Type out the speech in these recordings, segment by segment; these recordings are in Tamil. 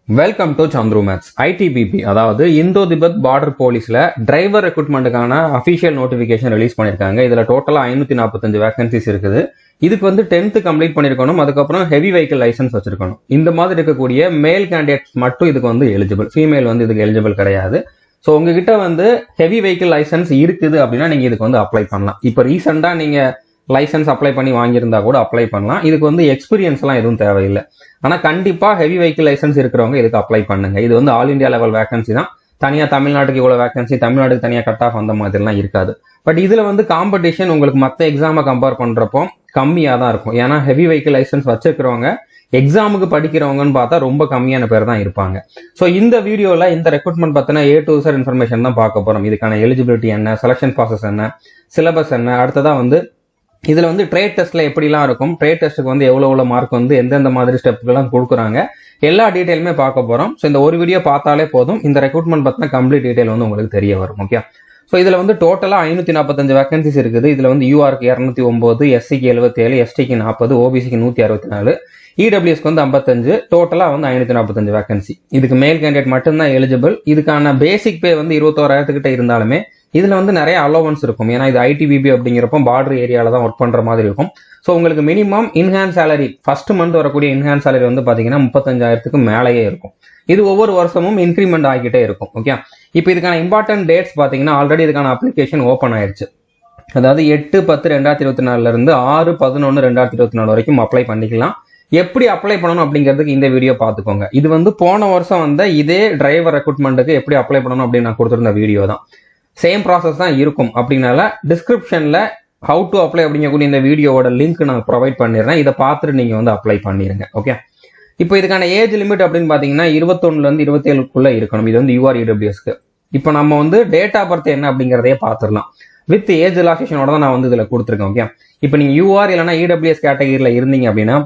Welcome to Chandru maths. ITBP அதாவது இந்தோ திபெத் பார்டர் போலீஸ்ல டிரைவர் ரெக்ரூட்மெண்ட்டுக்கான அஃபிஷியல் நோட்டிஃபிகேஷன் ரிலீஸ் பண்ணியிருக்காங்க. இதுல டோட்டலா 545 வேகன்சிஸ் இருக்குது. இதுக்கு வந்து 10th கம்ப்ளீட் பண்ணிருக்கணும், அதுக்கப்புறம் ஹெவி வெஹிக்கிள் லைசன்ஸ் வச்சிருக்கணும். இந்த மாதிரி இருக்கக்கூடிய மேல் கேண்டிடேட்ஸ் மட்டும் இதுக்கு வந்து எலிஜிபிள், ஃபீமேல் வந்து இதுக்கு எலிஜிபிள் கிடையாது. ஸோ உங்ககிட்ட வந்து ஹெவி வெஹிக்கிள் லைசன்ஸ் இருக்குது அப்படின்னா நீங்க இதுக்கு வந்து அப்ளை பண்ணலாம். இப்போ ரீசெண்டா நீங்க லைசன்ஸ் அப்ளை பண்ணி வாங்கியிருந்தா கூட அப்ளை பண்ணலாம். இதுக்கு வந்து எக்ஸ்பீரியன்ஸ் எல்லாம் எதுவும் தேவையில்லை. ஆனா கண்டிப்பா ஹெவி வெஹிக்கிள் லைசன்ஸ் இருக்கிறவங்க இதுக்கு அப்ளை பண்ணுங்க. இது வந்து ஆல் இந்தியா லெவல் வேகன்சி தான். தனியா தமிழ்நாட்டுக்கு இவ்வளவு வேகன்சி, தமிழ்நாட்டுக்கு தனியா கட் ஆஃப் அந்த மாதிரிலாம் இருக்காது. பட் இதுல வந்து காம்படிஷன் உங்களுக்கு மற்ற எக்ஸாமை கம்பேர் பண்றப்போ கம்மியா தான் இருக்கும். ஏன்னா ஹெவி வெஹிக்கிள் லைசன்ஸ் வச்சிருக்கிறவங்க எக்ஸாமுக்கு படிக்கிறவங்கன்னு பார்த்தா ரொம்ப கம்மியான பேர் தான் இருப்பாங்க. ஸோ இந்த வீடியோல இந்த ரெக்ரூட்மெண்ட் பத்தின A to Z இன்ஃபர்மேஷன் தான் பார்க்க போறோம். இதுக்கான எலிஜிபிலிட்டி என்ன, செலக்ஷன் ப்ராசஸ் என்ன, சிலபஸ் என்ன, அடுத்ததா வந்து இதுல வந்து ட்ரேட் டெஸ்ட்ல எப்படிலாம் இருக்கும், ட்ரேட் டெஸ்ட்டுக்கு வந்து எவ்வளவு மார்க் வந்து எந்தெந்த மாதிரி ஸ்டெப்லாம் கொடுக்குறாங்க, எல்லா டீடைலுமே பார்க்க போறோம். ஸோ இந்த ஒரு வீடியோ பார்த்தாலே போதும், இந்த ரெக்ரூட்மெண்ட் பத்தின கம்ப்ளீட் டீடைல் வந்து உங்களுக்கு தெரிய வரும். ஓகே, ஸோ இதுல வந்து டோட்டலா 545 வேகன்சிஸ் இருக்குது. இதுல வந்து யூஆருக்கு 209, எஸ்சிக்கு 77, எஸ்டிக்கு 40, ஓபிசிக்கு 164, இடபிள்யூஎஸ்க்கு வந்து 55, டோட்டலா வந்து 545 வேகன்சி. இதுக்கு மேல் கேண்டிடேட் மட்டும்தான் எலிஜிபிள். இதுக்கான பேசிக் பே வந்து 21,000 கிட்ட இருந்தாலுமே இதுல வந்து நிறைய அலோவன்ஸ் இருக்கும். ஏன்னா இது ஐடிபிபி அப்படிங்கிறப்போ பார்டர் ஏரியால தான் ஒர்க் பண்ற மாதிரி இருக்கும். ஸோ உங்களுக்கு minimum in hand salary first month வரக்கூடிய இன்ஹேண்ட் சேலரி வந்து பாத்தீங்கன்னா 35,000க்கு மேலேயே இருக்கும். இது ஒவ்வொரு வருஷமும் இன்க்ரிமெண்ட் ஆகிட்டே இருக்கும். ஓகே, இப்போ இதுக்கான இம்பார்ட்டன்ட் டேட்ஸ் பாத்தீங்கன்னா ஆல்ரெடி இதுக்கான அப்ளிகேஷன் ஓப்பன் ஆயிடுச்சு. அதாவது 8/10/2024 இருந்து 6/11/2024 வரைக்கும் அப்ளை பண்ணிக்கலாம். எப்படி அப்ளை பண்ணணும் அப்படிங்கிறதுக்கு இந்த வீடியோ பார்த்துக்கோங்க. இது வந்து போன வருஷம் வந்த இதே டிரைவர் ரெக்ரூட்மெண்ட்டுக்கு எப்படி அப்ளை பண்ணணும் அப்படின்னு நான் கொடுத்துருந்த வீடியோ தான். சேம் ப்ராசஸ் தான் இருக்கும். அப்படின்னால டிஸ்கிரிப்ஷன்ல ஹவு டு அப்ளை அப்படிங்கக்கூடிய இந்த வீடியோவோட லிங்க் நான் ப்ரொவைட் பண்ணிடுறேன். இதை பார்த்துட்டு நீங்க வந்து அப்ளை பண்ணிருங்க. ஓகே, இப்போ இதுக்கான ஏஜ் லிமிட் அப்படின்னு பாத்தீங்கன்னா 21 இருந்து 27க்குள்ள இருக்கணும். இது வந்து யூஆர் இடபிள்யூஎஸ்க்கு. இப்போ நம்ம வந்து டேட் ஆஃப் பர்த் என்ன அப்படிங்கிறதையே பார்த்துடலாம். வித் ஏஜ் ரிலாக்ஸேஷனோட தான் நான் வந்து இதுல கொடுத்துருக்கேன். ஓகே, இப்போ நீங்க யூஆர் இல்லைன்னா இடபிள்யூஎஸ் கேட்டகரியில இருந்தீங்க அப்படின்னா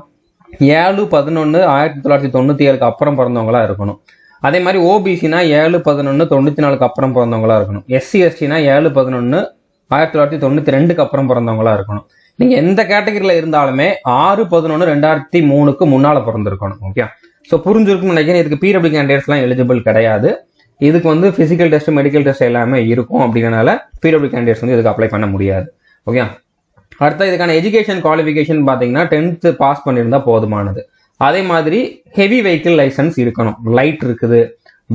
7/11/1997க்கு அப்புறம் பிறந்தவங்களா இருக்கணும். அதே மாதிரி ஓபிசினா 7/11/94க்கு அப்புறம் பிறந்தவங்களா இருக்கணும். எஸ்சி எஸ்டினா 7/11/1992க்கு அப்புறம் பிறந்தவங்களா இருக்கணும். நீங்க எந்த கேட்டகரியில இருந்தாலுமே 6/11/2003க்கு முன்னால பிறந்திருக்கணும். ஓகே, ஸோ புரிஞ்சிருக்கும்னு நினைக்கிறேன். இதுக்கு பிடபிள்யூ கேண்டிடேட்ஸ் எல்லாம் எலிஜிபிள் கிடையாது. இதுக்கு வந்து பிசிக்கல் டெஸ்ட், மெடிக்கல் டெஸ்ட் எல்லாமே இருக்கும். அப்படிங்கிறனால பிடபிள்யூ கேண்டிடேட்ஸ் வந்து இதுக்கு அப்ளை பண்ண முடியாது. ஓகே, அடுத்த இதுக்கான எஜுகேஷன் குவாலிஃபிகேஷன் பாத்தீங்கன்னா 10th பாஸ் பண்ணியிருந்தா போதுமானது. அதே மாதிரி ஹெவி வெஹிக்கிள் லைசன்ஸ் இருக்கணும். லைட் இருக்குது,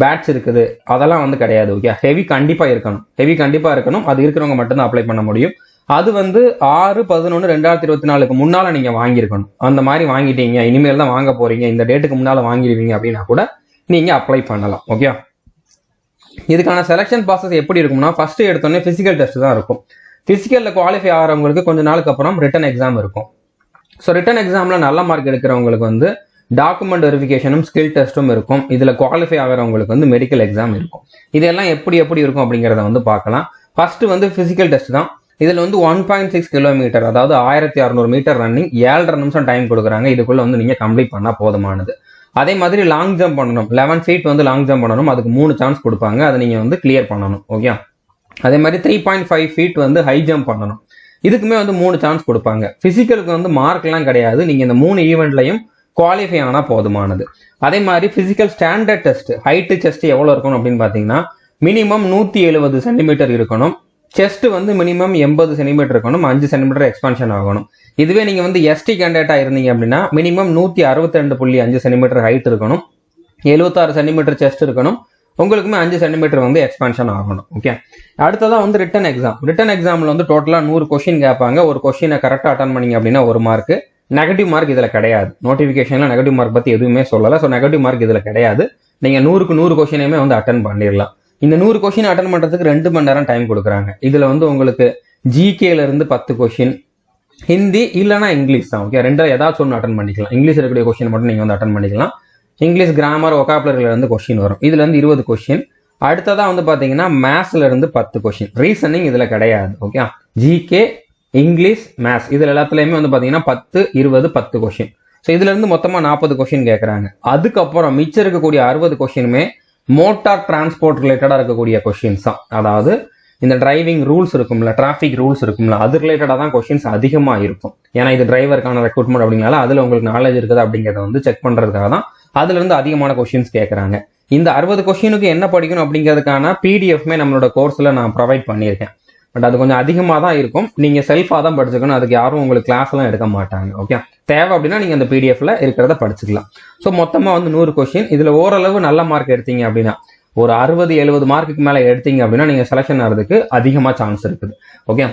பேட்ச் இருக்குது, அதெல்லாம் வந்து கிடையாது. ஓகே, ஹெவி கண்டிப்பா இருக்கணும். அது இருக்கிறவங்க மட்டும்தான் அப்ளை பண்ண முடியும். அது வந்து 6/11/2024க்கு முன்னால நீங்க வாங்கியிருக்கணும். அந்த மாதிரி வாங்கிட்டீங்க, இனிமேல் தான் வாங்க போறீங்க, இந்த டேட்டுக்கு முன்னால வாங்கிடுவீங்க அப்படின்னா கூட நீங்க அப்ளை பண்ணலாம். ஓகே, இதுக்கான செலக்ஷன் ப்ராசஸ் எப்படி இருக்கும்னா ஃபர்ஸ்ட் எடுத்தோடனே பிசிக்கல் டெஸ்ட் தான் இருக்கும். பிசிக்கல்ல குவாலிஃபை ஆகிறவங்களுக்கு கொஞ்ச நாளுக்கு அப்புறம் ரிட்டன் எக்ஸாம் இருக்கும். ஸோ ரிட்டன் எக்ஸாம்ல நல்ல மார்க் எடுக்கிறவங்களுக்கு வந்து டாக்குமெண்ட் வெரிஃபிகேஷனும் ஸ்கில் டெஸ்ட்டும் இருக்கும். இதுல குவாலிஃபை ஆகிறவங்களுக்கு வந்து மெடிக்கல் எக்ஸாம் இருக்கும். இதெல்லாம் எப்படி இருக்கும் அப்படிங்கிறத வந்து பார்க்கலாம். ஃபர்ஸ்ட் வந்து பிசிக்கல் டெஸ்ட் தான். இதுல வந்து 1.6 கிலோமீட்டர், அதாவது 1600 மீட்டர் ரன்னிங், 7.5 நிமிஷம் டைம் கொடுக்குறாங்க. இதுக்குள்ள வந்து நீங்க கம்ப்ளீட் பண்ணா போதுமானது. அதே மாதிரி லாங் ஜம்ப் பண்ணணும். 11 feet வந்து லாங் ஜம்ப் பண்ணணும். அதுக்கு 3 சான்ஸ் கொடுப்பாங்க. அதை நீங்க வந்து கிளியர் பண்ணணும். ஓகே, அதே மாதிரி 3.5 feet வந்து ஹை ஜம்ப் பண்ணணும். இதுக்குமே வந்து 3 சான்ஸ் கொடுப்பாங்க. பிசிக்கலுக்கு வந்து மார்க் எல்லாம் கிடையாது. நீங்க இந்த 3 ஈவெண்ட்லையும் குவாலிஃபை ஆனா போதுமானது. அதே மாதிரி physical standard test, height chest எவ்வளவு இருக்கணும் அப்படின்னு பாத்தீங்கன்னா மினிமம் 170 சென்டிமீட்டர் இருக்கணும். செஸ்ட் வந்து மினிமம் 80 சென்டிமீட்டர் இருக்கணும். 5 சென்டிமீட்டர் எக்ஸ்பான்ஷன் ஆகணும். இதுவே நீங்க வந்து எஸ்டி கேண்டிடேட்டா இருந்தீங்க அப்படின்னா மினிமம் 162.5 சென்டிமீட்டர் ஹைட் இருக்கணும். 76 சென்டிமீட்டர் செஸ்ட் இருக்கணும். உங்களுக்குமே 5 சென்டிமீட்டர் வந்து எக்ஸ்பான்ஷன் ஆகணும். ஓகே, அடுத்ததான் வந்து ரிட்டன் எக்ஸாம். ரிட்டன் எக்ஸாம்ல வந்து டோட்டலா 100 கொஸ்டின் கேட்பாங்க. ஒரு கொஸ்டினை கரெக்டா அட்டன் பண்ணீங்க அப்படின்னா 1 மார்க். நெகட்டிவ் மார்க் இதுல கிடையாது. நோட்டிபிகேஷன்ல நெகட்டிவ் மார்க் பத்தி எதுவுமே சொல்லல. ஸோ நெகட்டிவ் மார்க் இதுல கிடையாது. நீங்க 100க்கு 100 கொஸ்டினையுமே வந்து அட்டன் பண்ணிடலாம். இந்த 100 கொஸ்டின் அட்டன் பண்றதுக்கு 2 மணி நேரம் டைம் கொடுக்குறாங்க. இதுல வந்து உங்களுக்கு ஜிகேல இருந்து 10 கொஸ்டின், ஹிந்தி இல்லைன்னா இங்கிலீஷ் தான். ஓகே, ரெண்டு ஏதாச்சும் ஒன்று அட்டன் பண்ணிக்கலாம். இங்கிலீஷ் இருக்கக்கூடிய கொஸ்டின் மட்டும் நீங்க வந்து அட்டன் பண்ணிக்கலாம். இங்கிலீஷ் கிராமர், ஒகாபுலரியில இருந்து கொஸ்டின் வரும். இதுல இருந்து 20 கொஸ்டின். அடுத்ததான் வந்து பாத்தீங்கன்னா மேத்ஸ்ல இருந்து 10 கொஸ்டின். ரீசனிங் இதுல கிடையாது. ஓகே, ஜிகே, இங்கிலீஷ், மேத்ஸ் இதுல எல்லாத்துலயுமே வந்து பாத்தீங்கன்னா 10, 20, 10 கொஸ்டின். ஸோ இதுல இருந்து மொத்தமா 40 கொஸ்டின் கேட்கறாங்க. அதுக்கப்புறம் மிச்சம் இருக்கக்கூடிய 60 கொஸ்டினுமே மோட்டார் டிரான்ஸ்போர்ட் ரிலேட்டடா இருக்கக்கூடிய கொஸ்டின்ஸ் தான். அதாவது இந்த டிரைவிங் ரூல்ஸ் இருக்கும்ல, டிராபிக் ரூல்ஸ் இருக்கும்ல, அது ரிலேட்டடா தான் கொஸ்டின்ஸ் அதிகமா இருக்கும். ஏன்னா இது டிரைவருக்கான ரெக்ரூட்மெண்ட் அப்படிங்கனால அதுல உங்களுக்கு நாலேஜ் இருக்குது அப்படிங்கறத வந்து செக் பண்றதுக்காக தான் அதுல இருந்து அதிகமான கொஸ்டின்ஸ் கேட்கறாங்க. இந்த 60 கொஸ்டினுக்கு என்ன படிக்கணும் அப்படிங்கிறதுக்கான பிடிஎஃப்மே நம்மளோட கோர்ஸ்ல நான் ப்ரொவைட் பண்ணியிருக்கேன். பட் அது கொஞ்சம் அதிகமாக தான் இருக்கும். நீங்க செல்ஃபாக தான் படிச்சுக்கணும். அதுக்கு யாரும் உங்களுக்கு கிளாஸ் எல்லாம் எடுக்க மாட்டாங்க. ஓகே, தேவை அப்படின்னா நீங்க அந்த பிடிஎஃப்ல இருக்கிறத படிச்சுக்கலாம். ஸோ மொத்தமா வந்து 100 கொஸ்டின். இதுல ஓரளவு நல்ல மார்க் எடுத்தீங்க அப்படின்னா, ஒரு 60-70 மார்க்குக்கு மேல எடுத்தீங்க அப்படின்னா நீங்க செலக்ஷன் ஆகிறதுக்கு அதிகமா சான்ஸ் இருக்குது. ஓகே,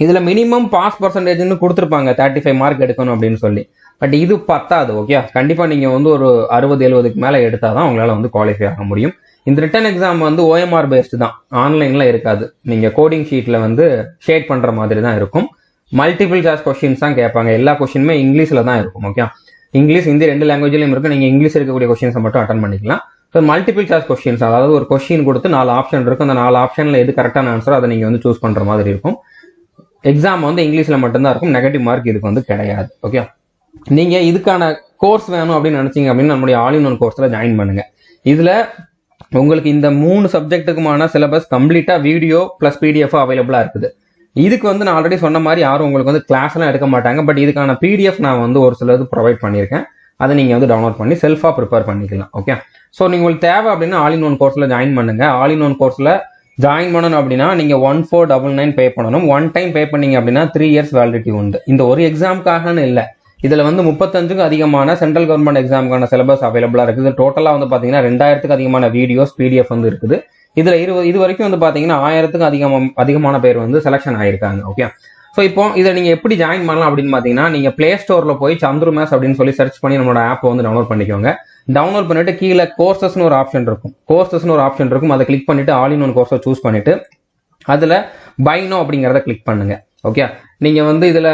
இதுல மினிமம் பாஸ் பர்சன்டேஜ்னு கொடுத்துருப்பாங்க 35 மார்க் எடுக்கணும் அப்படின்னு சொல்லி. பட் இது பத்தாது. ஓகே, கண்டிப்பா நீங்க வந்து ஒரு 60-70க்கு மேல எடுத்தாதான் உங்களால வந்து குவாலிஃபை ஆக முடியும். இந்த ரிட்டன் எக்ஸாம் வந்து OMR பேஸ்டு தான், ஆன்லைன்ல இருக்காது. நீங்க கோடிங் ஷீட்ல வந்து ஷேட் பண்ற மாதிரி தான் இருக்கும். மல்டிபிள் சாய்ஸ் கொஸ்டின்ஸ் தான் கேட்பாங்க. எல்லா கொஸ்டினுமே இங்கிலீஷ்ல தான் இருக்கும். ஓகே, இங்கிலீஷ் ஹிந்தி 2 லாங்குவேஜ்லயும் இருக்கும். நீங்க இங்கிலீஷ் இருக்கக்கூடிய கொஸ்டின்ஸை மட்டும் அட்டன் பண்ணிக்கலாம். ஸோ மல்டிபிள் சாய்ஸ் கொஸ்டின்ஸ், அதாவது ஒரு கொஸ்டின் கொடுத்து 4 ஆப்ஷன் இருக்கும். அந்த 4 ஆப்ஷன்ல எது கரெக்டான ஆன்சரோ அதை நீங்க வந்து சூஸ் பண்ற மாதிரி இருக்கும். எக்ஸாம் வந்து இங்கிலீஷ்ல மட்டும்தான் இருக்கும். நெகட்டிவ் மார்க் இதுக்கு வந்து கிடையாது. ஓகே, நீங்க இதுக்கான கோர்ஸ் வேணும் அப்படின்னு நினைச்சீங்க அப்படின்னு நம்மளுடைய ஆல்-இன்-ஒன் கோர்ஸ்ல ஜாயின் பண்ணுங்க. இதுல உங்களுக்கு இந்த 3 சப்ஜெக்ட்டுக்குமான சிலபஸ் கம்ப்ளீட்டா வீடியோ பிளஸ் பிடிஎஃப் அவைலபிளா இருக்குது. இதுக்கு வந்து நான் ஆல்ரெடி சொன்ன மாதிரி யாரும் உங்களுக்கு வந்து கிளாஸ் எல்லாம் எடுக்க மாட்டாங்க. பட் இதுக்கான பிடிஎஃப் நான் வந்து ஒரு சிலது ப்ரொவைட் பண்ணியிருக்கேன். அதை நீங்க வந்து டவுன்லோட் பண்ணி செல்ஃபா ப்ரிப்பேர் பண்ணிக்கலாம். ஓகே, ஸோ நீங்க உங்களுக்கு தேவை அப்படின்னா ஆல்-இன்-ஒன் கோர்ஸ்ல ஜாயின் பண்ணுங்க. ஆல்-இன்-ஒன் கோர்ஸ்ல ஜாயின் பண்ணணும் அப்படின்னா நீங்க 1499 பே பண்ணணும். 1 டைம் பே பண்ணீங்க அப்படின்னா 3 இயர்ஸ் வேலிடிட்டி உண்டு. இந்த ஒரு எக்ஸாமுக்காகன்னு இல்லை, இதுல வந்து 35க்கும் அதிகமான சென்ட்ரல் கவர்மெண்ட் எக்ஸாமுக்கான சிலபஸ் அவைலபிளா இருக்குது. டோட்டலா வந்து பாத்தீங்கன்னா 2000க்கு அதிகமான வீடியோஸ் பிடிஎஃப் வந்து இருக்குது. இதுல இது வரைக்கும் வந்து பாத்தீங்கன்னா 1000க்கும் அதிகமான பேர் வந்து செலக்ஷன் ஆயிருக்காங்க. ஓகே, ஸோ இப்போ இதை நீங்க எப்படி ஜாயின் பண்ணலாம் அப்படின்னு பாத்தீங்கன்னா, நீங்க பிளே ஸ்டோர்ல போய் சந்துரு மேத்ஸ் அப்படின்னு சொல்லி சர்ச் பண்ணி நம்மளோட ஆப் வந்து டவுன்லோட் பண்ணிக்கோங்க. டவுன்லோட் பண்ணிட்டு கீழே கோர்சஸ்னு ஒரு ஆப்ஷன் இருக்கும். அதை கிளிக் பண்ணிட்டு ஆல்-இன்-ஒன் கோர்ஸை சூஸ் பண்ணிட்டு அதுல பை நோ அப்படிங்கறத கிளிக் பண்ணுங்க. ஓகே, நீங்க வந்து இதுல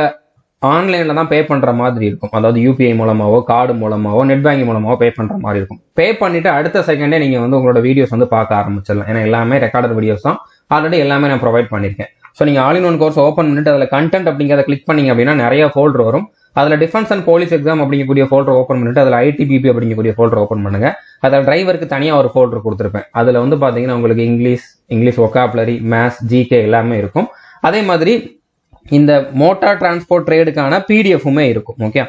ஆன்லைன்ல தான் பே பண்ற மாதிரி இருக்கும். அதாவது யூபிஐ மூலமாவோ கார்டு மூலமாவோ நெட் பேங்கிங் மூலமாவோ பே பண்ற மாதிரி இருக்கும். பே பண்ணிட்டு அடுத்த செகண்டே நீங்க வந்து உங்களோட வீடியோஸ் வந்து பார்க்க ஆரம்பிச்சிடலாம். ஏன்னா எல்லாமே ரெக்கார்டட் வீடியோஸ் தான், ஆல்ரெடி எல்லாமே நான் ப்ரொவைட் பண்ணிருக்கேன். ஸோ நீங்க ஆல்-இன்-ஒன் கோர்ஸ் ஓப்பன் பண்ணிட்டு அதில் கண்டென்ட் அப்படிங்கிறத கிளிக் பண்ணீங்க அப்படின்னா நிறைய ஃபோல்டர் வரும். அதில் டிஃபென்ஸ் அண்ட் போலீஸ் எக்ஸாம் அப்படிங்கக்கூடிய ஃபோல்டர் ஓப்பன் பண்ணிட்டு அதில் ITBP அப்படிங்கக்கூடிய ஃபோல்டர் ஓப்பன் பண்ணுங்க. அதில் டிரைவருக்கு தனியாக ஒரு ஃபோல்டர் கொடுத்துருப்பேன். அதில் வந்து பார்த்தீங்கன்னா உங்களுக்கு இங்கிலீஷ் ஒகாபுலரி, மேத்ஸ், ஜிகே எல்லாமே இருக்கும். அதே மாதிரி இந்த மோட்டார் டிரான்ஸ்போர்ட் ட்ரேடுக்கான பிடிஎஃப்மே இருக்கும். ஓகே,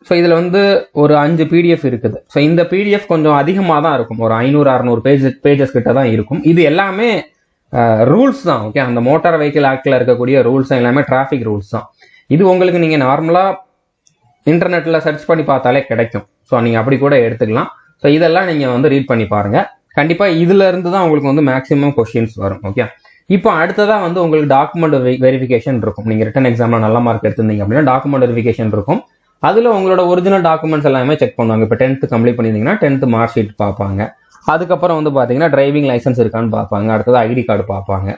ஸோ இதுல வந்து ஒரு 5 பிடிஎஃப் இருக்குது. ஸோ இந்த பிடிஎஃப் கொஞ்சம் அதிகமாக தான் இருக்கும். ஒரு 500-600 பேஜஸ் கிட்ட தான் இருக்கும். இது எல்லாமே ரூல்ஸ் தான். ஓகே, அந்த மோட்டார் வெஹிக்கிள் ஆக்ட்ல இருக்கக்கூடிய ரூல்ஸ் எல்லாமே டிராஃபிக் ரூல்ஸ் தான். இது உங்களுக்கு நீங்க நார்மலா இன்டர்நெட்ல சர்ச் பண்ணி பார்த்தாலே கிடைக்கும். ஸோ நீங்க அப்படி கூட எடுத்துக்கலாம். ஸோ இதெல்லாம் நீங்க வந்து ரீட் பண்ணி பாருங்க. கண்டிப்பா இதுல இருந்து தான் உங்களுக்கு வந்து மேக்ஸிமம் கொஸ்டின்ஸ் வரும். ஓகே, இப்போ அடுத்ததா வந்து உங்களுக்கு டாக்குமெண்ட் வெரிஃபிகேஷன் இருக்கும். நீங்க ரிட்டன் எக்ஸாம்ல நல்ல மார்க் எடுத்திருந்தீங்க அப்படின்னா டாக்குமெண்ட் வெரிஃபிகேஷன் இருக்கும். அதுல உங்களோட ஒரிஜினல் டாக்குமெண்ட்ஸ் எல்லாமே செக் பண்ணுவாங்க. இப்போ 10th கம்ப்ளீட் பண்ணியிருந்தீங்கன்னா 10th மார்க் ஷீட் பார்ப்பாங்க. அதுக்கப்புறம் வந்து பாத்தீங்கன்னா டிரைவிங் லைசன்ஸ் இருக்கான்னு பார்ப்பாங்க. அடுத்தது ஐடி கார்டு பார்ப்பாங்க.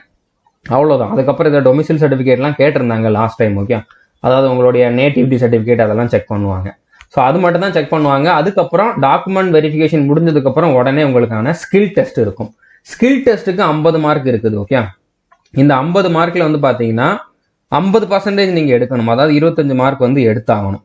அவ்வளவுதான். அதுக்கப்புறம் இந்த டொமிசில் சர்டிஃபிகேட்லாம் கேட்டிருந்தாங்க லாஸ்ட் டைம். ஓகே, அதாவது உங்களுடைய நேட்டிவிட்டி சர்டிஃபிகேட் அதெல்லாம் செக் பண்ணுவாங்க. ஸோ அது மட்டும் தான் செக் பண்ணுவாங்க. அதுக்கப்புறம் டாக்குமெண்ட் வெரிஃபிகேஷன் முடிஞ்சதுக்கு அப்புறம் உடனே உங்களுக்கான ஸ்கில் டெஸ்ட் இருக்கும். ஸ்கில் டெஸ்ட்டுக்கு 50 மார்க் இருக்குது. ஓகே, இந்த 50 மார்க்ல வந்து பாத்தீங்கன்னா 50% நீங்க எடுக்கணும். அதாவது 25 மார்க் வந்து எடுத்தாகணும்.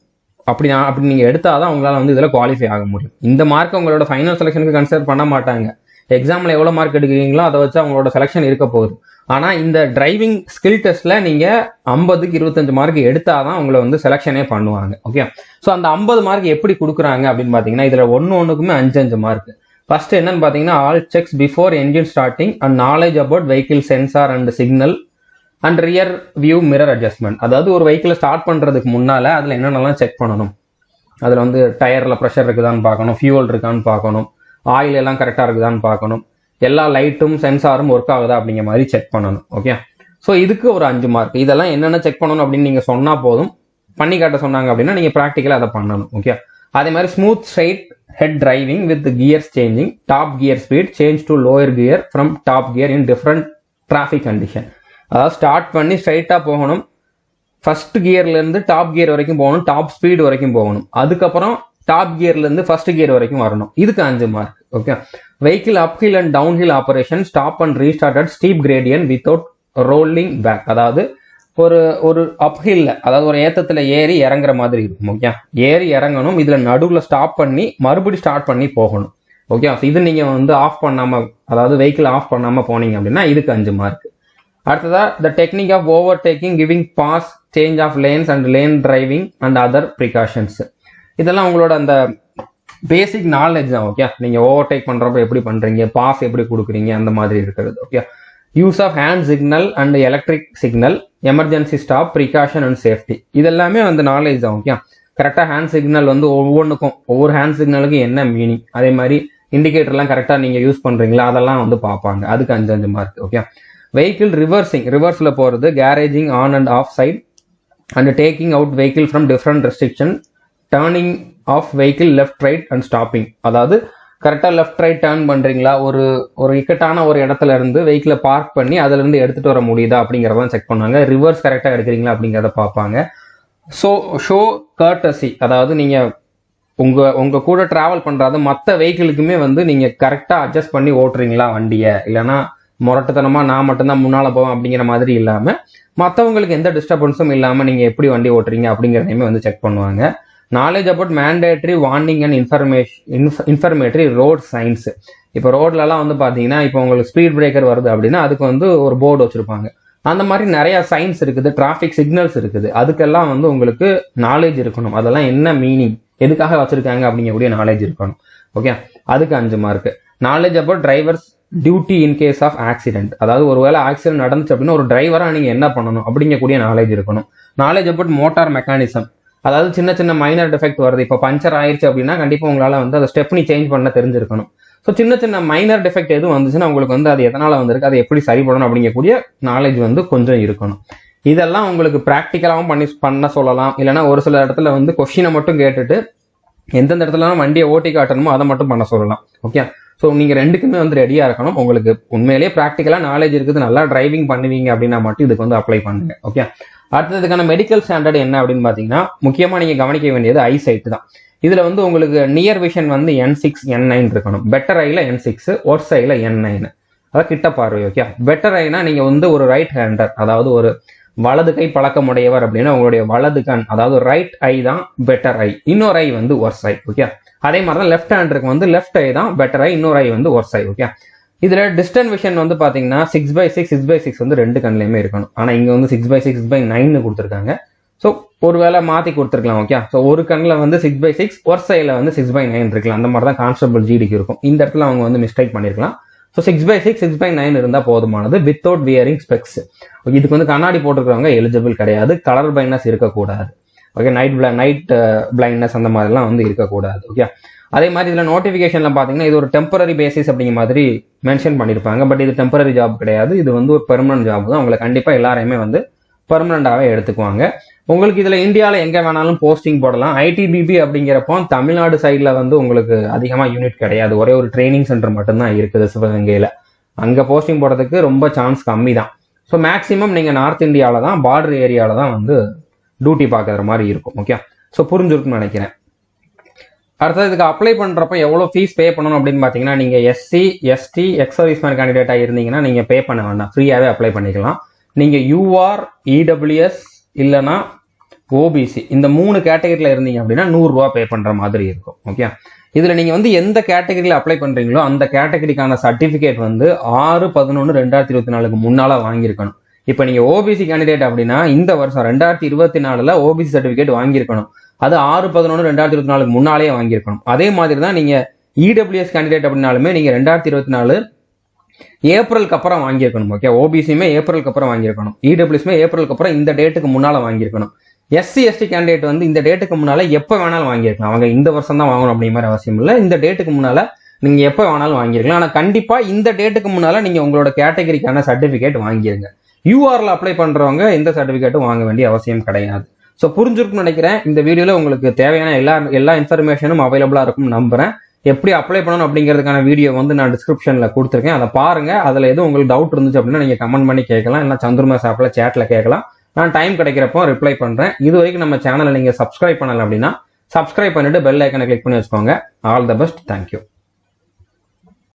அப்படி நீங்க எடுத்தாதான் உங்களால வந்து இதுல குவாலிஃபை ஆக முடியும். இந்த மார்க் உங்களோட ஃபைனல் செலக்ஷனுக்கு கன்சிடர் பண்ண மாட்டாங்க. எக்ஸாம்ல எவ்வளவு மார்க் எடுக்கிறீங்களோ அதை வச்சு அவங்களோட செலக்ஷன் இருக்க போகுது. ஆனா இந்த டிரைவிங் ஸ்கில் டெஸ்ட்ல நீங்க 50க்கு 25 மார்க் எடுத்தாதான் உங்களை வந்து செலக்ஷனே பண்ணுவாங்க. ஓகே, ஸோ அந்த 50 மார்க் எப்படி கொடுக்குறாங்க அப்படின்னு பாத்தீங்கன்னா, இதுல ஒண்ணுக்குமே 5 மார்க். ஃபர்ஸ்ட் என்னன்னு பாத்தீங்கன்னா, all sex before engine starting and knowledge about vehicle sensor and signal and rear view mirror adjustment. அதாவது ஒரு வெஹிக்கிளை ஸ்டார்ட் பண்றதுக்கு முன்னால அதுல என்னென்னலாம் செக் பண்ணணும், அதுல வந்து டயர்ல ப்ரெஷர் இருக்குதான்னு பார்க்கணும், ஃபியூவல் இருக்கான்னு பார்க்கணும், ஆயில் எல்லாம் கரெக்டா இருக்குதான்னு பார்க்கணும், எல்லா லைட்டும் சென்சாரும் ஒர்க் ஆகுதா அப்படிங்கிற மாதிரி செக் பண்ணணும். ஓகே, ஸோ இதுக்கு ஒரு 5 மார்க். இதெல்லாம் என்னென்ன செக் பண்ணணும் அப்படின்னு நீங்க சொன்னா போதும். பண்ணி காட்ட சொன்னாங்க அப்படின்னா நீங்க ப்ராக்டிக்கலா அதை பண்ணணும். ஓகே, அதே மாதிரி smooth straight head driving with gears changing, top gear speed change to lower gear from top gear in different traffic condition. அதாவது ஸ்டார்ட் பண்ணி ஸ்ட்ரைட்டா போகணும், ஃபர்ஸ்ட் கியர்ல இருந்து டாப் கியர் வரைக்கும் போகணும், டாப் ஸ்பீடு வரைக்கும் போகணும், அதுக்கப்புறம் டாப் கியர்ல இருந்து ஃபர்ஸ்ட் கியர் வரைக்கும் வரணும். இதுக்கு 5 mark. Okay, vehicle uphill and downhill operation, stop and restart at steep gradient without rolling back. அதாவது ஒரு அப்ஹில்ல, அதாவது ஒரு ஏத்தத்துல ஏறி இறங்குற மாதிரி இருக்கும். ஓகே, ஏறி இறங்கணும், இதுல நடுவுல ஸ்டாப் பண்ணி மறுபடியும் ஸ்டார்ட் பண்ணி போகணும். ஓகே, இது நீங்க வந்து ஆஃப் பண்ணாம, அதாவது வெஹிக்கிள் ஆஃப் பண்ணாம போனீங்க அப்படின்னா இதுக்கு 5 மார்க். அடுத்ததா the technique of overtaking, giving pass, change of lanes and lane driving and other precautions. இதெல்லாம் உங்களோட அந்த பேசிக் நாலேஜ் தான். ஓகே, நீங்க ஓவர்டேக் பண்றப்ப எப்படி பண்றீங்க, பாஸ் எப்படி கொடுக்குறீங்க, அந்த மாதிரி இருக்கிறது. Okay, use of hand signal and electric signal, emergency stop, precaution and safety, இதெல்லாமே வந்து நாலேஜ் தான். ஓகே, கரெக்டாக ஹேண்ட் சிக்னல் வந்து ஒவ்வொன்றுக்கும் ஒவ்வொரு ஹேண்ட் சிக்னலுக்கும் என்ன மீனிங், அதே மாதிரி இண்டிகேட்டர்லாம் கரெக்டாக நீங்கள் யூஸ் பண்ணுறீங்களா அதெல்லாம் வந்து பார்ப்பாங்க. அதுக்கு 5 மார்க். ஓகே, வெஹிக்கிள் ரிவர்ஸில் போகிறது, garaging on and off side and taking out vehicle from different restriction, turning of vehicle left right and stopping, அதாவது கரெக்டாக லெஃப்ட் ரைட் டர்ன் பண்ணுறீங்களா, ஒரு இக்கட்டான ஒரு இடத்துல இருந்து வெஹிக்கிளை பார்க் பண்ணி அதுலேருந்து எடுத்துகிட்டு வர முடியுதா அப்படிங்கிறதான் செக் பண்ணுவாங்க. ரிவர்ஸ் கரெக்டாக எடுக்கிறீங்களா அப்படிங்கிறத பார்ப்பாங்க. ஷோ கர்டசி, அதாவது நீங்கள் உங்க கூட டிராவல் பண்றது மற்ற வெஹிக்கிளுக்குமே வந்து நீங்க கரெக்டா அட்ஜஸ்ட் பண்ணி ஓட்டுறீங்களா வண்டியை, இல்லைன்னா முரட்டுத்தனமா நான் மட்டும்தான் முன்னால போவேன் அப்படிங்கிற மாதிரி இல்லாம மற்றவங்களுக்கு எந்த டிஸ்டர்பன்ஸும் இல்லாம நீங்க எப்படி வண்டி ஓட்டுறீங்க அப்படிங்கிறதையுமே வந்து செக் பண்ணுவாங்க. Knowledge about mandatory warning and இன்ஃபர்மேட்டரி road science. இப்போ ரோட்லலாம் வந்து பாத்தீங்கன்னா இப்போ உங்களுக்கு ஸ்பீட் பிரேக்கர் வருது அப்படின்னா அதுக்கு வந்து ஒரு போர்டு வச்சிருப்பாங்க. அந்த மாதிரி நிறைய சைன்ஸ் இருக்குது, டிராஃபிக் சிக்னல்ஸ் இருக்குது. அதுக்கெல்லாம் வந்து உங்களுக்கு நாலேஜ் இருக்கணும். அதெல்லாம் என்ன மீனிங், எதுக்காக வச்சிருக்காங்க அப்படிங்கக்கூடிய நாலேஜ் இருக்கணும். ஓகே, அதுக்கு 5 mark. Knowledge about drivers duty in case of accident, அதாவது ஒருவேளை ஆக்சிடென்ட் நடந்துச்சு அப்படின்னா ஒரு டிரைவரா நீங்க என்ன பண்ணணும் அப்படிங்கக்கூடிய நாலேஜ் இருக்கணும். நாலேஜ் அபவுட் மோட்டார் மெக்கானிசம், அதாவது சின்ன சின்ன மைனர் டிஃபெக்ட் வருது, இப்போ பஞ்சர் ஆயிடுச்சு அப்படின்னா கண்டிப்பா உங்களால வந்து அதை ஸ்டெப்னி சேஞ்ச் பண்ண தெரிஞ்சிருக்கணும். ஸோ சின்ன சின்ன மைனர் டிஃபெக்ட் எதுவும் வந்துச்சுன்னா உங்களுக்கு வந்து அது எதனால வந்திருக்கு, அதை எப்படி சரி பண்ணணும் அப்படிங்கக்கூடிய நாலேஜ் வந்து கொஞ்சம் இருக்கணும். இதெல்லாம் உங்களுக்கு ப்ராக்டிக்கலாகவும் பண்ண சொல்லலாம். இல்லைன்னா ஒரு சில இடத்துல வந்து கொஸ்டினை மட்டும் கேட்டுட்டு எந்தெந்த இடத்துலலாம் வண்டியை ஓட்டி காட்டணுமோ அதை மட்டும் பண்ண சொல்லலாம். ஓகே, ஸோ நீங்கள் ரெண்டுக்குமே வந்து ரெடியாக இருக்கணும். உங்களுக்கு உண்மையிலேயே ப்ராக்டிக்கலாக நாலேஜ் இருக்குது, நல்லா டிரைவிங் பண்ணுவீங்க அப்படின்னா மட்டும் இதுக்கு வந்து அப்ளை பண்ணுங்க. ஓகே, அடுத்ததுக்கான மெடிக்கல் ஸ்டாண்டர்ட் என்ன அப்படின்னு பார்த்தீங்கன்னா முக்கியமாக நீங்கள் கவனிக்க வேண்டியது ஐசைட் தான். இதில் வந்து உங்களுக்கு நியர் விஷன் வந்து N6 N9 இருக்கணும். பெட்டர் ஐல N6, ஒர்ஸ் ஐல N9, அதாவது கிட்ட பார்வை. ஓகே, பெட்டர் ஐனா நீங்கள் வந்து ஒரு ரைட் ஹேண்டர், அதாவது ஒரு வலது கை பழக்கமுடையவர் அப்படின்னா உங்களுடைய வலது கண், அதாவது ரைட் ஐ தான் பெட்டர் ஐ, இன்னொரு ஐ வந்து ஒர்ஸ் ஐ. ஓகே, அதே மாதிரி தான் லெஃப்ட் ஹேண்டருக்கு வந்து லெஃப்ட் ஐ தான் பெட்டர் ஐ, இன்னொரு ஐ வந்து ஒர்ஸ் ஐ. ஓகே, இதுல டிஸ்டன்ஸ் விஷன் வந்து பாத்தீங்கன்னா 6/6 6/6 வந்து 2 கண்ணுலயுமே இருக்கணும். ஆனா இங்க வந்து 6/6 6/9 கொடுத்துருக்காங்க. ஸோ ஒருவேளை மாத்தி கொடுத்துருக்கலாம். ஓகே, ஸோ ஒரு கண்ணில் வந்து 6/6, ஒர்ஸ் ஐல வந்து 6/9 இருக்கலாம். அந்த மாதிரி தான் கான்ஸ்டபிள் ஜிடிக்கு இருக்கும். இந்த இடத்துல அவங்க வந்து மிஸ்டேக் பண்ணிருக்கலாம். ஸோ 6/6 6/9 இருந்தால் போதுமானது, வித்தவுட் வியரிங் ஸ்பெக்ஸ். இதுக்கு வந்து கண்ணாடி போட்டுருக்கிறவங்க எலிஜிபிள் கிடையாது. கலர் பிளைண்ட்னஸ் இருக்கக்கூடாது. ஓகே, நைட் பிளைண்ட்னஸ் அந்த மாதிரிலாம் வந்து இருக்கக்கூடாது. ஓகே, அதே மாதிரி இதில் நோட்டிஃபிகேஷன்ல பார்த்தீங்கன்னா இது ஒரு டெம்பரரி பேசிஸ் அப்படிங்கிற மாதிரி மென்ஷன் பண்ணியிருப்பாங்க. பட் இது டெம்பரரி ஜாப் கிடையாது, இது வந்து ஒரு பெர்மனன்ட் ஜாப் தான். உங்களை கண்டிப்பாக எல்லாரையுமே வந்து பெர்மனண்டாகவே எடுத்துக்குவாங்க. உங்களுக்கு இதில் இந்தியாவில் எங்கே வேணாலும் போஸ்டிங் போடலாம். ஐடிபிபி அப்படிங்கிறப்போ தமிழ்நாடு சைடில் வந்து உங்களுக்கு அதிகமாக யூனிட் கிடையாது. ஒரே ஒரு ட்ரைனிங் சென்டர் மட்டும்தான் இருக்குது சிவகங்கையில். அங்கே போஸ்டிங் போடுறதுக்கு ரொம்ப சான்ஸ் கம்மி தான். ஸோ மேக்ஸிமம் நீங்கள் நார்த் இந்தியாவில் தான், பார்டர் ஏரியாவில் தான் வந்து டியூட்டி பார்க்குற மாதிரி இருக்கும். ஓகே, ஸோ புரிஞ்சிருக்குன்னு நினைக்கிறேன். அடுத்தது இதுக்கு அப்ளை பண்ணுறப்ப எவ்வளோ ஃபீஸ் பே பண்ணணும் அப்படின்னு பார்த்தீங்கன்னா நீங்கள் SC ST எக்ஸ் சர்வீஸ்மேன் கேண்டிடேட்டாக இருந்தீங்கன்னா நீங்கள் பே பண்ண வேண்டாம், ஃப்ரீயாகவே அப்ளை பண்ணிக்கலாம். நீங்கள் UR EWS இல்லைனா OBC இந்த 3 கேட்டகரியில் இருந்தீங்க அப்படின்னா 100 ரூபா பே பண்ணுற மாதிரி இருக்கும். ஓகே, இதில் நீங்கள் வந்து எந்த கேட்டகரியில் அப்ளை பண்ணுறீங்களோ அந்த கேட்டகரிக்கான சர்டிஃபிகேட் வந்து 6/11/2024 முன்னால் வாங்கியிருக்கணும். இப்போ நீங்கள் OBC கேண்டிடேட் அப்படின்னா இந்த வருஷம் 2024 OBC சர்டிஃபிகேட் வாங்கியிருக்கணும். அது 6/11/2024 முன்னாலே வாங்கியிருக்கணும். அதே மாதிரி தான் நீங்கள் EWS கேண்டிடேட் அப்படின்னாலுமே நீங்கள் 2024 ஏப்ரலுக்கு அப்புறம் வாங்கியிருக்கணும். ஓகே, OBCயுமே ஏப்ரலுக்கு அப்புறம் வாங்கியிருக்கணும், EWSமே ஏப்ரலுக்கு அப்புறம் இந்த டேட்டுக்கு முன்னால் வாங்கியிருக்கணும். SC ST கேண்டிடேட் வந்து இந்த டேட்டுக்கு முன்னால எப்போ வேணாலும் வாங்கியிருக்கலாம். அவங்க இந்த வருஷம் தான் வாங்கணும் அப்படிங்கிற மாதிரி அவசியம் இல்லை. இந்த டேட்டுக்கு முன்னால நீங்க எப்போ வேணாலும் வாங்கிருக்கலாம். ஆனால் கண்டிப்பா இந்த டேட்டுக்கு முன்னால நீங்க உங்களோட கேட்டகரிக்கான சர்டிபிகேட் வாங்கிருங்க. URல அப்ளை பண்றவங்க எந்த சர்டிபிகேட்டும் வாங்க வேண்டிய அவசியம் கிடையாது. ஸோ புரிஞ்சிருக்குன்னு நினைக்கிறேன். இந்த வீடியோல உங்களுக்கு தேவையான எல்லா இன்ஃபர்மேஷனும் அவைலபிளா இருக்கும் நம்புறேன். எப்படி அப்ளை பண்ணணும் அப்படிங்கிறதுக்கான வீடியோ வந்து நான் டிஸ்கிரிப்ஷன்ல கொடுத்துருக்கேன், அதை பாருங்க. அதுல எதுவும் உங்களுக்கு டவுட் இருந்துச்சு அப்படின்னா நீங்க கமெண்ட் பண்ணி கேட்கலாம், இல்லை சந்துருமாஸ் ஆப்ல சேட்ல கேட்கலாம். நான் டைம் கிடைக்கிறப்போ ரிப்ளை பண்றேன். இது வரைக்கும் நம்ம சேனலை நீங்க சப்ஸ்கிரைப் பண்ணல அப்படின்னா சப்ஸ்கிரைப் பண்ணிட்டு பெல் ஐக்கனை கிளிக் பண்ணி வச்சுக்கோங்க. All the best, thank you.